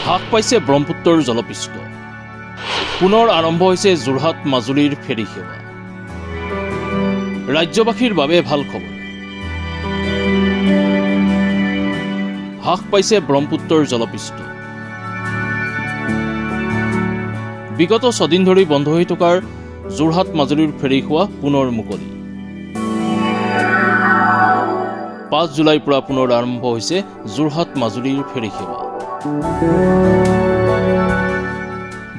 হ্ৰাস পাইছে ব্ৰহ্মপুত্ৰৰ জলপৃষ্ঠ। পুনৰ আৰম্ভ হৈছে যোৰহাট মাজুলীৰ ফেৰী সেৱা। ৰাজ্যবাসীৰ বাবে ভাল খবৰ। হ্ৰাস পাইছে ব্ৰহ্মপুত্ৰৰ জলপৃষ্ঠ। বিগত 6 দিন ধৰি বন্ধ হৈ থকাৰ যোৰহাট মাজুলীৰ ফেৰী সেৱা পুনৰ মুকলি। 5 জুলাইৰ পৰা পুনৰ আৰম্ভ হৈছে যোৰহাট মাজুলীৰ ফেৰী সেৱা।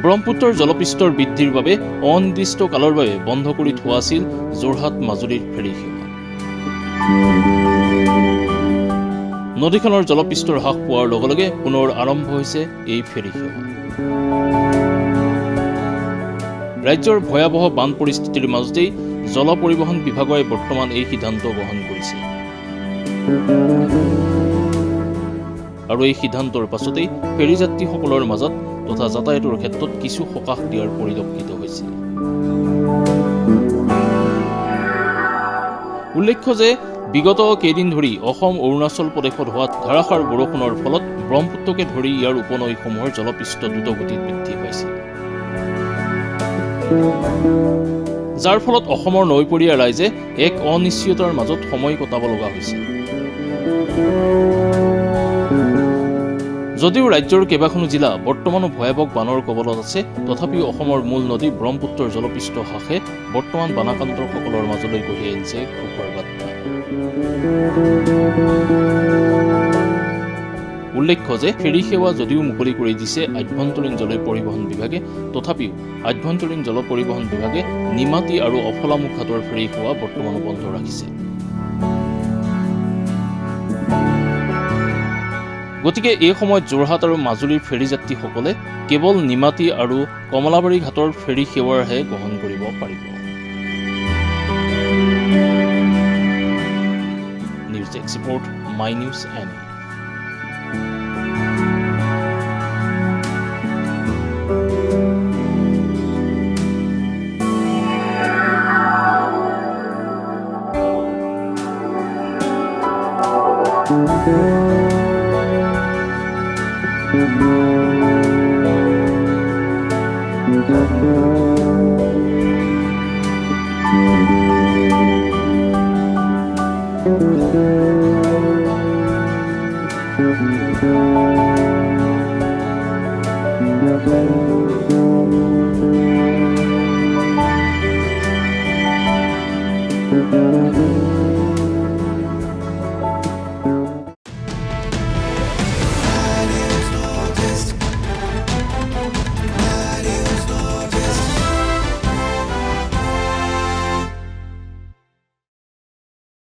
ব্ৰহ্মপুত্ৰৰ জলপৃষ্ঠৰ বৃদ্ধিৰ বাবে অনিৰ্দিষ্ট কালৰ বাবে বন্ধ কৰি থোৱা আছিল যোৰহাট মাজুলীৰ ফেৰী সেৱা। নদীখনৰ জলপৃষ্ঠৰ হ্ৰাস পোৱাৰ লগে লগে পুনৰ আৰম্ভ হৈছে এই ফেৰী সেৱা। ৰাজ্যৰ ভয়াৱহ বান পৰিস্থিতিৰ মাজতেই জল পৰিবহণ বিভাগে বৰ্তমান এই সিদ্ধান্ত গ্ৰহণ কৰিছে। আৰু এই সিদ্ধান্তৰ পাছতেই ফেৰী যাত্ৰীসকলৰ মাজত তথা যাতায়াতৰ ক্ষেত্ৰত কিছু সকাহ দিয়াৰ পৰিলক্ষিত হৈছে। উল্লেখ্য যে বিগত কেইদিন ধৰি অসম অৰুণাচল প্ৰদেশত হোৱা ধাৰাসাৰ বৰষুণৰ ফলত ব্ৰহ্মপুত্ৰকে ধৰি ইয়াৰ উপনৈসমূহৰ জলপৃষ্ঠ দ্ৰুতগতিত বৃদ্ধি পাইছে, যাৰ ফলত অসমৰ নৈপৰীয়া ৰাইজে এক অনিশ্চয়তাৰ মাজত সময় কটাব লগা হৈছে। যদিও ৰাজ্যৰ কেইবাখনো জিলা বৰ্তমানো ভয়াৱহ বানৰ কবলত আছে, তথাপিও অসমৰ মূল নদী ব্ৰহ্মপুত্ৰৰ জলপৃষ্ঠ হ্ৰাসে বৰ্তমান বানাক্ৰান্তসকলৰ মাজলৈ কঢ়িয়াই আনিছে সুখৰ বাৰ্তা। উল্লেখ্য যে ফেৰী সেৱা যদিও মুকলি কৰি দিছে আভ্যন্তৰীণ জল পৰিবহণ বিভাগে, তথাপিও আভ্যন্তৰীণ জল পৰিবহণ বিভাগে নিমাতী আৰু অফলামুখ ঘাটৰ ফেৰী সেৱা বৰ্তমানো বন্ধ ৰাখিছে। গতিকে এই সময়ত যোৰহাট আৰু মাজুলীৰ ফেৰী যাত্ৰীসকলে কেৱল নিমাতী আৰু কমলাবাৰী ঘাটৰ ফেৰী সেৱাৰহে গ্ৰহণ কৰিব পাৰিব। News desk report, my news and Thank you.